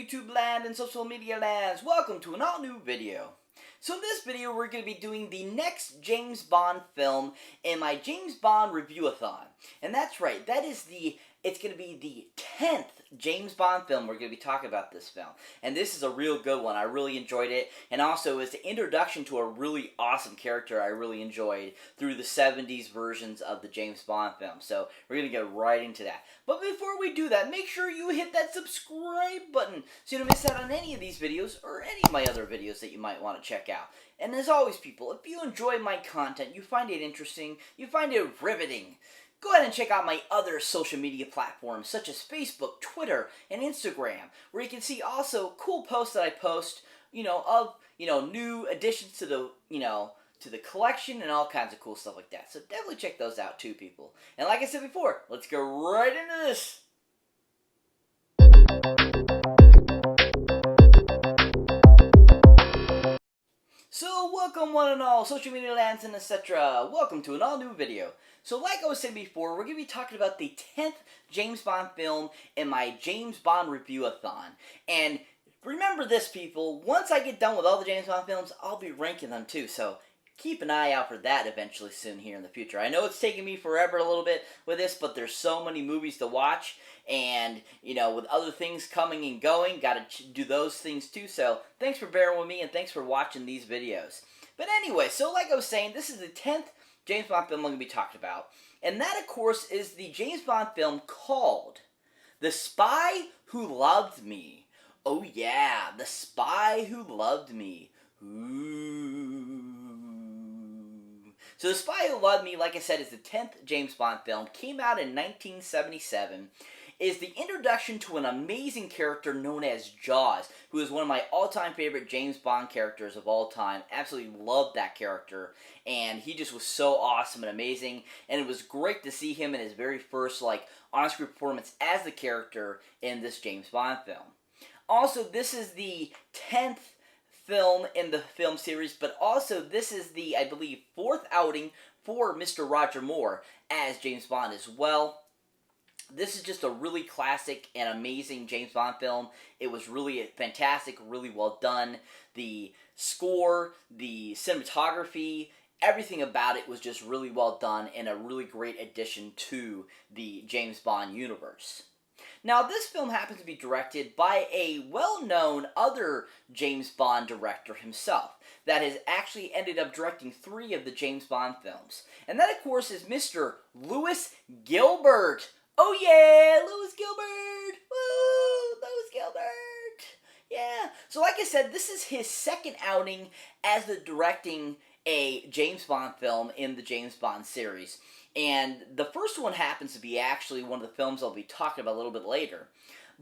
YouTube land and social media lands. Welcome to an all-new video. So in this video, we're going to be doing the next James Bond film in my James Bond review-a-thon. And that's right, it's going to be the 10th James Bond film we're going to be talking about this film. And this is a real good one. I really enjoyed it. And also, it's the introduction to a really awesome character I really enjoyed through the 70s versions of the James Bond film. So we're going to get right into that. But before we do that, make sure you hit that subscribe button so you don't miss out on any of these videos or any of my other videos that you might want to check out. And as always, people, if you enjoy my content, you find it interesting, you find it riveting, go ahead and check out my other social media platforms such as Facebook, Twitter, and Instagram, where you can see also cool posts that I post, of new additions to the collection and all kinds of cool stuff like that. So definitely check those out too, people. And like I said before, let's go right into this. So welcome one and all, social media lands and etc. Welcome to an all new video. So like I was saying before, we're going to be talking about the 10th James Bond film in my James Bond review-a-thon. And remember this, people, once I get done with all the James Bond films, I'll be ranking them too. So keep an eye out for that eventually soon here in the future. I know it's taking me forever a little bit with this, but there's so many movies to watch. And, with other things coming and going, got to do those things too. So thanks for bearing with me and thanks for watching these videos. But anyway, so like I was saying, this is the 10th James Bond film I'm going to be talking about. And that, of course, is the James Bond film called The Spy Who Loved Me. Oh yeah, The Spy Who Loved Me. Ooh. So The Spy Who Loved Me, like I said, is the 10th James Bond film. Came out in 1977. Is the introduction to an amazing character known as Jaws, who is one of my all-time favorite James Bond characters of all time. Absolutely loved that character, and he just was so awesome and amazing, and it was great to see him in his very first, on-screen performance as the character in this James Bond film. Also, this is the 10th film in the film series, but also this is the, I believe, 4th outing for Mr. Roger Moore as James Bond as well. This is just a really classic and amazing James Bond film. It was really fantastic, really well done. The score, the cinematography, everything about it was just really well done and a really great addition to the James Bond universe. Now, this film happens to be directed by a well-known other James Bond director himself that has actually ended up directing 3 of the James Bond films. And that, of course, is Mr. Louis Gilbert. Oh yeah, Louis Gilbert! Woo! Louis Gilbert! Yeah. So like I said, this is his second outing as directing a James Bond film in the James Bond series. And the first one happens to be actually one of the films I'll be talking about a little bit later.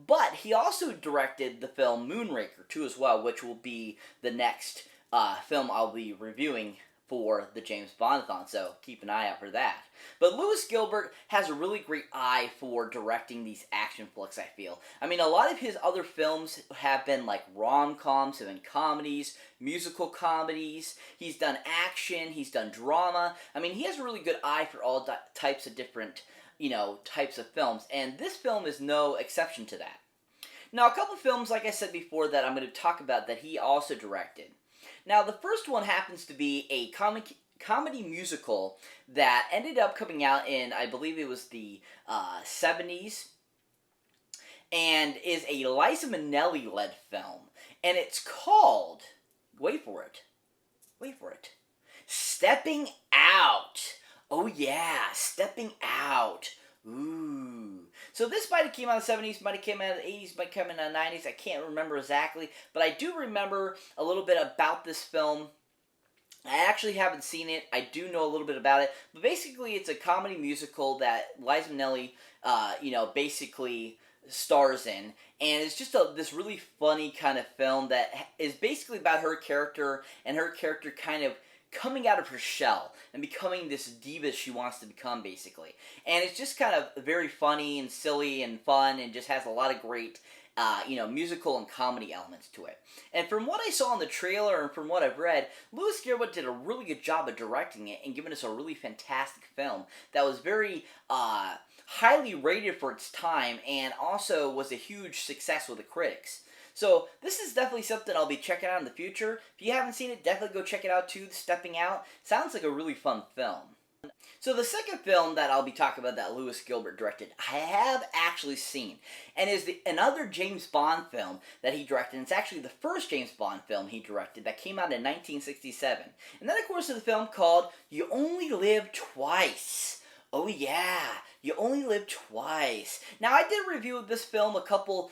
But he also directed the film Moonraker too as well, which will be the next film I'll be reviewing for the James Bond-a-thon, so keep an eye out for that. But Louis Gilbert has a really great eye for directing these action flicks, I feel. I mean, a lot of his other films have been like rom-coms, have been comedies, musical comedies. He's done action, he's done drama. I mean, he has a really good eye for all types of different, types of films, and this film is no exception to that. Now, a couple films, like I said before, that I'm going to talk about that he also directed. Now, the first one happens to be a comedy musical that ended up coming out in, I believe it was the 70s, and is a Liza Minnelli-led film. And it's called, wait for it, Stepping Out. Oh yeah, Stepping Out. Ooh. So this might have came out in the 70s, might have came out in the 80s, might come in the 90s. I can't remember exactly, but I do remember a little bit about this film. I actually haven't seen it. I do know a little bit about it, but basically it's a comedy musical that Liza Minnelli, basically stars in, and it's just this really funny kind of film that is basically about her character and her character kind of coming out of her shell and becoming this diva she wants to become, basically. And it's just kind of very funny and silly and fun and just has a lot of great, musical and comedy elements to it. And from what I saw in the trailer and from what I've read, Louis Gilbert did a really good job of directing it and giving us a really fantastic film that was very highly rated for its time and also was a huge success with the critics. So this is definitely something I'll be checking out in the future. If you haven't seen it, definitely go check it out too. Stepping Out sounds like a really fun film. So the second film that I'll be talking about that Lewis Gilbert directed, I have actually seen, and is another James Bond film that he directed. And it's actually the first James Bond film he directed that came out in 1967. And that, of course, is the film called You Only Live Twice. Oh yeah, You Only Live Twice. Now, I did a review of this film a couple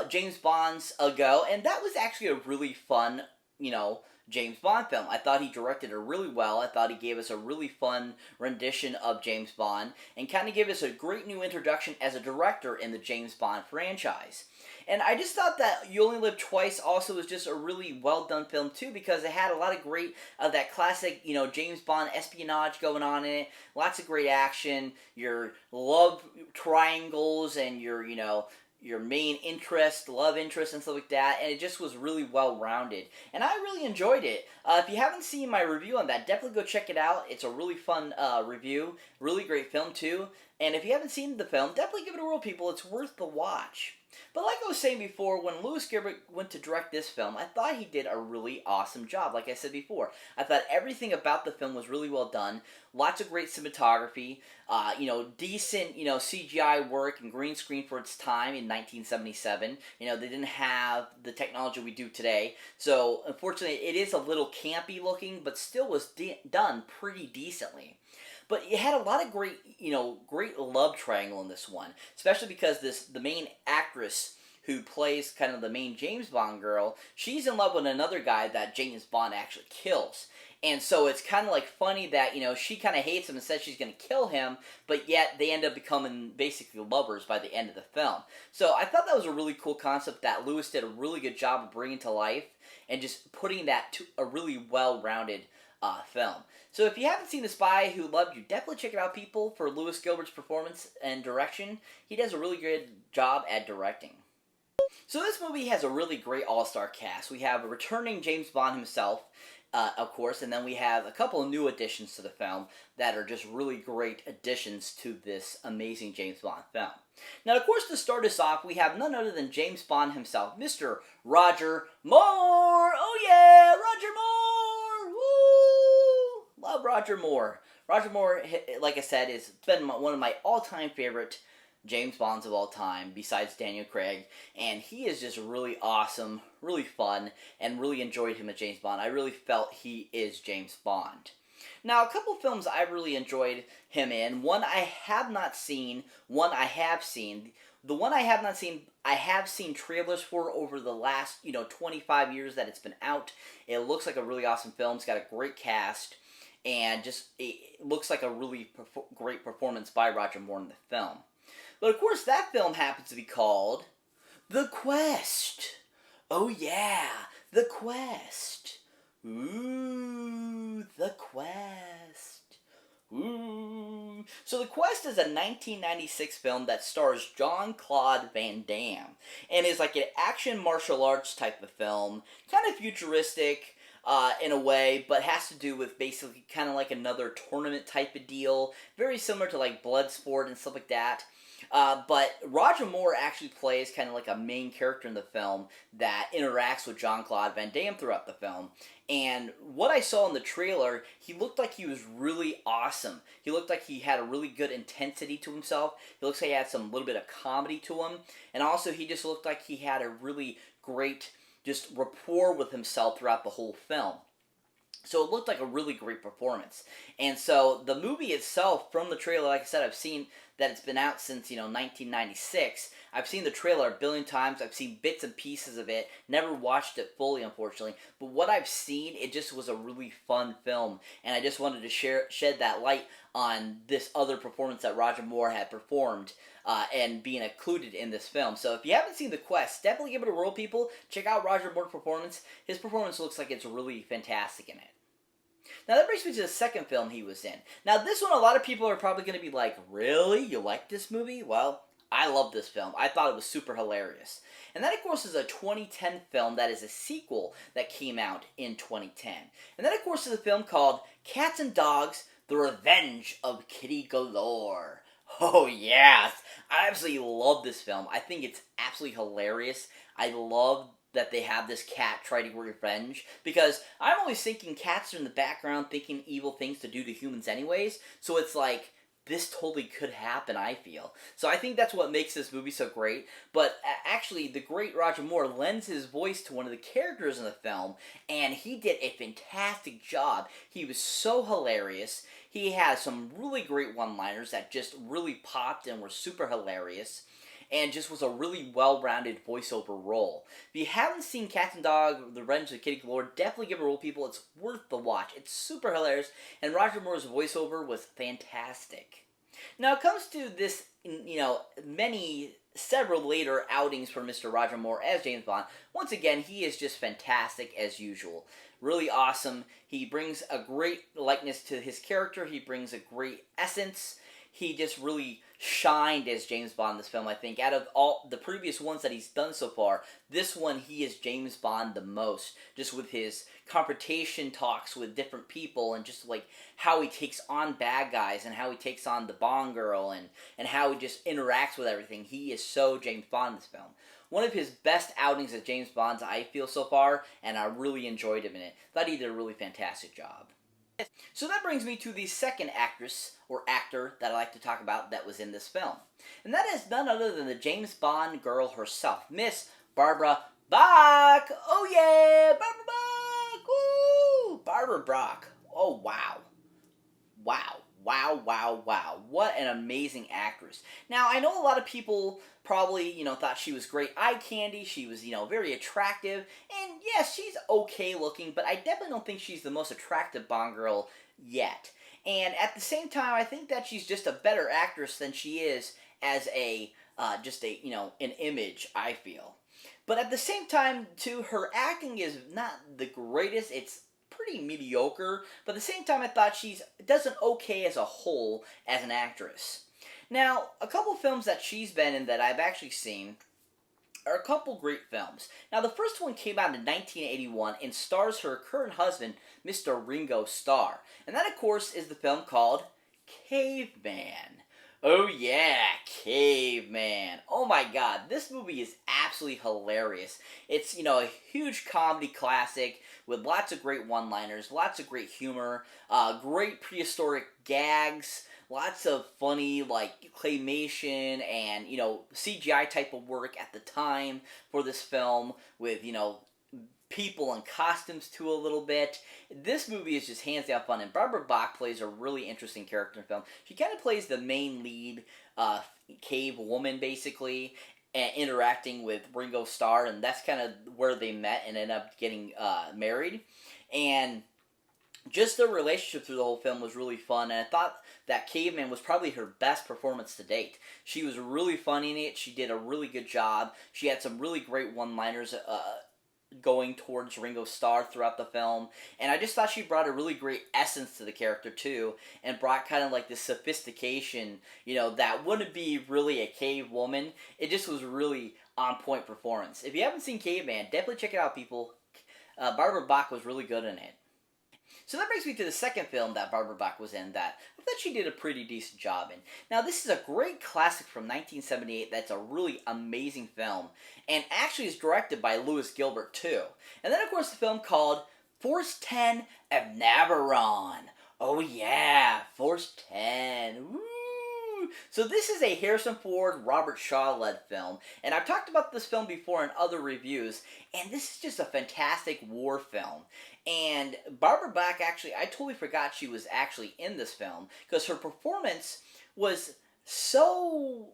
James Bonds ago, and that was actually a really fun, James Bond film. I thought he directed it really well. I thought he gave us a really fun rendition of James Bond and kind of gave us a great new introduction as a director in the James Bond franchise. And I just thought that You Only Live Twice also was just a really well done film too, because it had a lot of great that classic, James Bond espionage going on in it. Lots of great action, your love triangles and your main interest, love interest, and stuff like that, and it just was really well-rounded. And I really enjoyed it. If you haven't seen my review on that, definitely go check it out. It's a really fun review. Really great film, too. And if you haven't seen the film, definitely give it a whirl, people. It's worth the watch. But like I was saying before, when Lewis Gilbert went to direct this film, I thought he did a really awesome job, like I said before. I thought everything about the film was really well done. Lots of great cinematography, decent, CGI work and green screen for its time in 1977. They didn't have the technology we do today. So, unfortunately, it is a little campy looking, but still was done pretty decently. But it had a lot of great, great love triangle in this one, especially because the main actress who plays kind of the main James Bond girl, she's in love with another guy that James Bond actually kills. And so it's kind of like funny that, she kind of hates him and says she's going to kill him, but yet they end up becoming basically lovers by the end of the film. So I thought that was a really cool concept that Lewis did a really good job of bringing to life and just putting that to a really well-rounded film. So if you haven't seen The Spy Who Loved You, definitely check it out, people, for Lewis Gilbert's performance and direction. He does a really good job at directing. So this movie has a really great all-star cast. We have a returning James Bond himself, of course, and then we have a couple of new additions to the film that are just really great additions to this amazing James Bond film. Now, of course, to start us off, we have none other than James Bond himself, Mr. Roger Moore! Oh yeah, Roger Moore! Woo! Love Roger Moore. Roger Moore, like I said, has been one of my all-time favorite James Bonds of all time, besides Daniel Craig, and he is just really awesome, really fun, and really enjoyed him as James Bond. I really felt he is James Bond. Now, a couple films I really enjoyed him in. One I have not seen, one I have seen. The one I have not seen, I have seen trailers for over the last, 25 years that it's been out. It looks like a really awesome film. It's got a great cast, and just it looks like a really great performance by Roger Moore in the film. But of course, that film happens to be called The Quest. Oh yeah, The Quest. Ooh, The Quest. Ooh. So The Quest is a 1996 film that stars Jean-Claude Van Damme and is like an action martial arts type of film, kind of futuristic in a way, but has to do with basically kind of like another tournament type of deal, very similar to like Bloodsport and stuff like that. But Roger Moore actually plays kind of like a main character in the film that interacts with Jean-Claude Van Damme throughout the film. And what I saw in the trailer, he looked like he was really awesome. He looked like he had a really good intensity to himself. He looks like he had some little bit of comedy to him. And also he just looked like he had a really great just rapport with himself throughout the whole film. So it looked like a really great performance. And so the movie itself, from the trailer, like I said, I've seen that it's been out since, 1996. I've seen the trailer a billion times. I've seen bits and pieces of it. Never watched it fully, unfortunately. But what I've seen, it just was a really fun film. And I just wanted to shed that light on this other performance that Roger Moore had performed and being included in this film. So if you haven't seen The Quest, definitely give it a whirl, people. Check out Roger Moore's performance. His performance looks like it's really fantastic in it. Now that brings me to the second film he was in. Now this one, a lot of people are probably going to be like, really? You like this movie? Well, I love this film. I thought it was super hilarious. And that, of course, is a 2010 film that is a sequel that came out in 2010. And that, of course, is a film called Cats and Dogs, The Revenge of Kitty Galore. Oh, yes. I absolutely love this film. I think it's absolutely hilarious. I love that they have this cat try to get revenge, because I'm always thinking cats are in the background thinking evil things to do to humans anyways, so it's like, this totally could happen, I feel. So I think that's what makes this movie so great. But actually, the great Roger Moore lends his voice to one of the characters in the film, and he did a fantastic job. He was so hilarious. He had some really great one-liners that just really popped and were super hilarious, and just was a really well-rounded voiceover role. If you haven't seen Cats and Dog, The Revenge of the Kitty Galore, definitely give it a roll, people. It's worth the watch. It's super hilarious, and Roger Moore's voiceover was fantastic. Now, it comes to this, several later outings for Mr. Roger Moore as James Bond. Once again, he is just fantastic as usual. Really awesome. He brings a great likeness to his character. He brings a great essence. He just really shined as James Bond in this film, I think. Out of all the previous ones that he's done so far, this one he is James Bond the most. Just with his confrontation talks with different people, and just like how he takes on bad guys, and how he takes on the Bond girl, and how he just interacts with everything. He is so James Bond in this film. One of his best outings as James Bond, I feel, so far, and I really enjoyed him in it. Thought he did a really fantastic job. So that brings me to the second actress, or actor, that I like to talk about that was in this film. And that is none other than the James Bond girl herself, Miss Barbara Bach! Oh yeah! Barbara Bach! Woo! Barbara Bach. Oh wow. Wow. Wow, wow, wow. What an amazing actress. Now, I know a lot of people probably, thought she was great eye candy. She was, very attractive. And yes, she's okay looking, but I definitely don't think she's the most attractive Bond girl yet. And at the same time, I think that she's just a better actress than she is as an image, I feel. But at the same time, too, her acting is not the greatest. It's pretty mediocre, but at the same time I thought she does an okay as a whole as an actress. Now, a couple films that she's been in that I've actually seen are a couple great films. Now, the first one came out in 1981 and stars her current husband, Mr. Ringo Starr. And that, of course, is the film called Caveman. Oh yeah, Caveman. Oh my god, this movie is absolutely hilarious. It's, a huge comedy classic with lots of great one-liners, lots of great humor, great prehistoric gags, lots of funny, claymation and, CGI type of work at the time for this film with, people and costumes too a little bit. This movie is just hands down fun, and Barbara Bach plays a really interesting character in the film. She kind of plays the main lead cave woman, basically, and interacting with Ringo Starr, and that's kind of where they met and ended up getting married. And just their relationship through the whole film was really fun, and I thought that Caveman was probably her best performance to date. She was really funny in it. She did a really good job. She had some really great one-liners going towards Ringo Starr throughout the film, and I just thought she brought a really great essence to the character too, and brought kind of like this sophistication, that wouldn't be really a cave woman. It just was really on point performance. If you haven't seen Caveman, definitely check it out, people. Barbara Bach was really good in it. So that brings me to the second film that Barbara Bach was in that I thought she did a pretty decent job in. Now, this is a great classic from 1978 that's a really amazing film, and actually is directed by Louis Gilbert, too. And then, of course, the film called Force 10 of Navarone. Oh, yeah, Force 10. Woo! So this is a Harrison Ford, Robert Shaw-led film, and I've talked about this film before in other reviews, and this is just a fantastic war film. And Barbara Bach, actually, I totally forgot she was actually in this film, because her performance was so,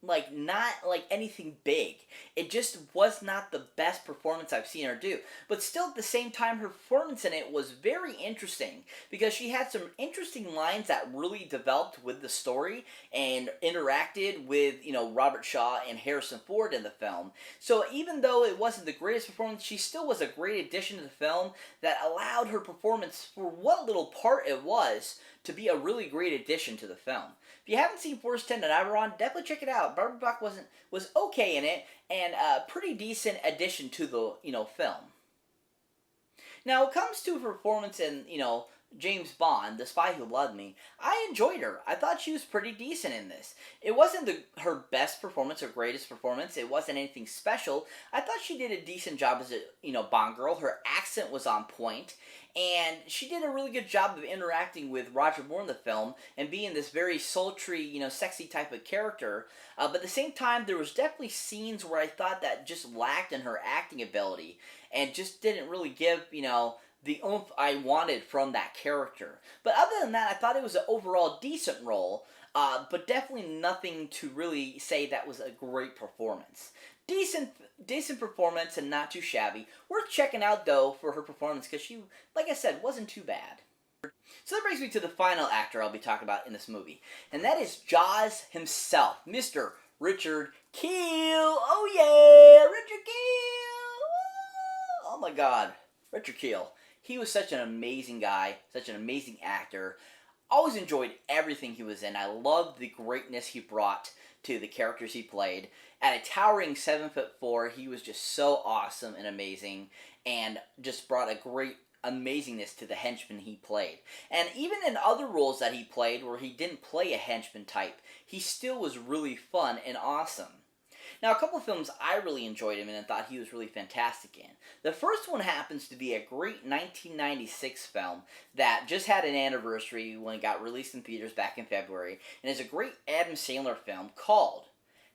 not anything big. It just was not the best performance I've seen her do. But still, at the same time, her performance in it was very interesting, because she had some interesting lines that really developed with the story and interacted with, Robert Shaw and Harrison Ford in the film. So even though it wasn't the greatest performance, she still was a great addition to the film that allowed her performance, for what little part it was, to be a really great addition to the film. If you haven't seen Force 10 and Navarone, definitely check it out. Barbara Bach was okay in it, and a pretty decent addition to the, film. Now, it comes to performance in, James Bond, The Spy Who Loved Me, I enjoyed her. I thought she was pretty decent in this. It wasn't her best performance or greatest performance. It wasn't anything special. I thought she did a decent job as a, Bond girl. Her accent was on point, and she did a really good job of interacting with Roger Moore in the film and being this very sultry, sexy type of character. But at the same time, there was definitely scenes where I thought that just lacked in her acting ability and just didn't really give, the oomph I wanted from that character. But other than that, I thought it was an overall decent role, but definitely nothing to really say that was a great performance. Decent performance and not too shabby. Worth checking out though for her performance because she, like I said, wasn't too bad. So that brings me to the final actor I'll be talking about in this movie, and that is Jaws himself, Mr. Richard Keel. Oh yeah, Richard Keel! Oh my God, Richard Keel. He was such an amazing guy, such an amazing actor. Always enjoyed everything he was in. I loved the greatness he brought to the characters he played. At a towering 7'4", he was just so awesome and amazing, and just brought a great amazingness to the henchman he played. And even in other roles that he played where he didn't play a henchman type, he still was really fun and awesome. Now, a couple of films I really enjoyed him in and thought he was really fantastic in. The first one happens to be a great 1996 film that just had an anniversary when it got released in theaters back in February, and is a great Adam Sandler film called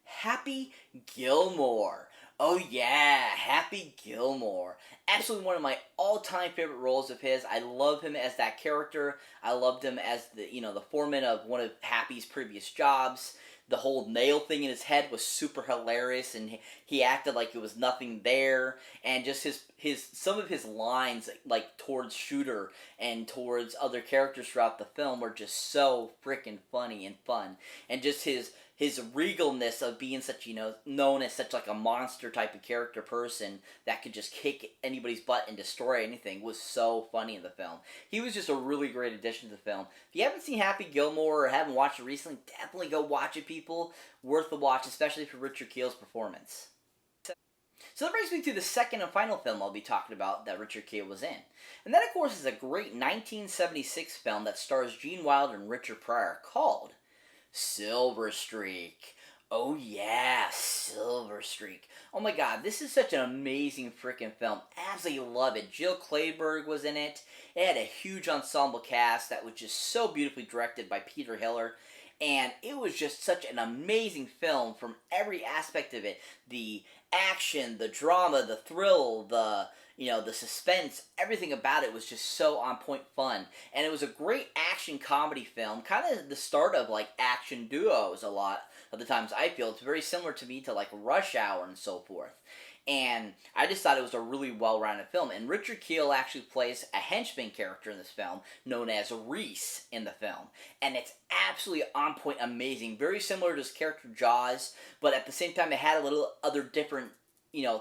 Happy Gilmore. Oh yeah, Happy Gilmore. Absolutely one of my all-time favorite roles of his. I love him as that character. I loved him as the foreman of one of Happy's previous jobs. The whole nail thing in his head was super hilarious, and he acted like it was nothing there. And just his some of his lines, like towards Shooter and towards other characters throughout the film, were just so freaking funny and fun. And just his regalness of being such, known as such like a monster type of character person that could just kick anybody's butt and destroy anything was so funny in the film. He was just a really great addition to the film. If you haven't seen Happy Gilmore or haven't watched it recently, definitely go watch it, people. Worth the watch, especially for Richard Keel's performance. So that brings me to the second and final film I'll be talking about that Richard Keel was in. And that, of course, is a great 1976 film that stars Gene Wilder and Richard Pryor called Silver Streak. Oh yeah, Silver Streak. Oh my God, this is such an amazing freaking film. Absolutely love it. Jill Clayburgh was in it. It had a huge ensemble cast that was just so beautifully directed by Peter Hiller. And it was just such an amazing film from every aspect of it. The action, the drama, the thrill, the suspense, everything about it was just so on point fun. And it was a great action comedy film, kind of the start of like action duos a lot of the times I feel. It's very similar to me to like Rush Hour and so forth. And I just thought it was a really well-rounded film. And Richard Keel actually plays a henchman character in this film known as Reese in the film. And it's absolutely on point amazing. Very similar to his character Jaws, but at the same time it had a little other different,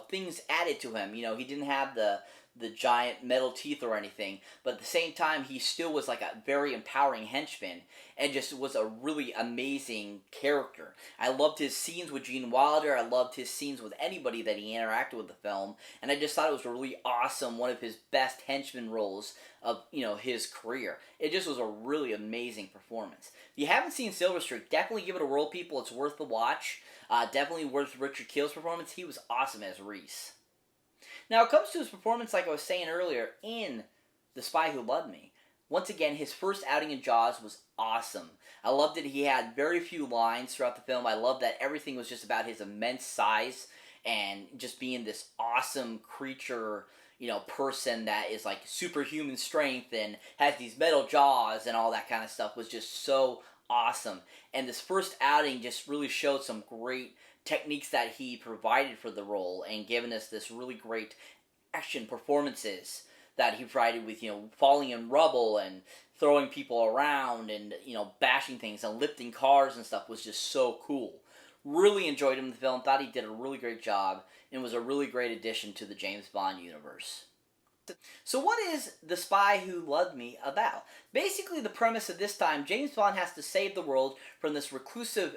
things added to him. He didn't have the giant metal teeth or anything, but at the same time he still was like a very empowering henchman and just was a really amazing character. I loved his scenes with Gene Wilder. I loved his scenes with anybody that he interacted with the film, and I just thought it was a really awesome, one of his best henchman roles of his career. It just was a really amazing performance. If you haven't seen Silver Streak, definitely give it a whirl, people. It's worth the watch. Definitely worth Richard Keel's performance. He was awesome as Reese. Now, it comes to his performance, like I was saying earlier, in The Spy Who Loved Me. Once again, his first outing in Jaws was awesome. I loved that he had very few lines throughout the film. I loved that everything was just about his immense size and just being this awesome creature, person that is like superhuman strength and has these metal jaws and all that kind of stuff was just so awesome. And this first outing just really showed some great techniques that he provided for the role and given us this really great action performances that he provided with, falling in rubble and throwing people around and, bashing things and lifting cars and stuff was just so cool. Really enjoyed him in the film, thought he did a really great job, and was a really great addition to the James Bond universe. So what is The Spy Who Loved Me about? Basically, the premise of this time, James Bond has to save the world from this reclusive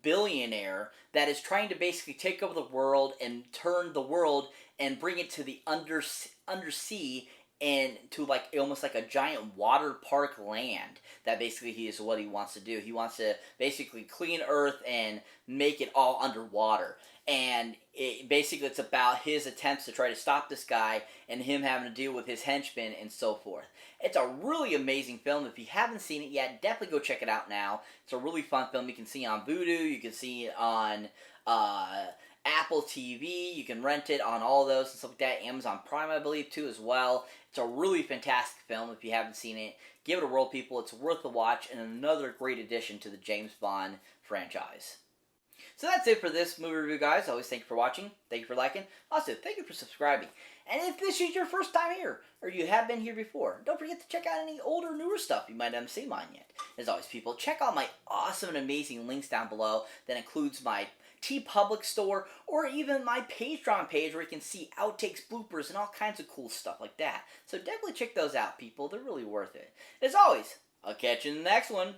billionaire that is trying to basically take over the world and turn the world and bring it to the undersea into like almost like a giant water park land. That basically is what he wants to do. He wants to basically clean Earth and make it all underwater. And basically it's about his attempts to try to stop this guy and him having to deal with his henchmen and so forth. It's a really amazing film. If you haven't seen it yet, definitely go check it out now. It's a really fun film. You can see it on Vudu. You can see it on Apple TV. You can rent it on all those and stuff like that. Amazon Prime, I believe, too, as well. It's a really fantastic film. If you haven't seen it, give it a whirl, people. It's worth the watch and another great addition to the James Bond franchise. So that's it for this movie review, guys. Always thank you for watching. Thank you for liking. Also, thank you for subscribing. And if this is your first time here, or you have been here before, don't forget to check out any older, newer stuff you might haven't seen mine yet. As always, people, check out my awesome and amazing links down below. That includes my TeePublic store, or even my Patreon page where you can see outtakes, bloopers, and all kinds of cool stuff like that. So definitely check those out, people. They're really worth it. As always, I'll catch you in the next one.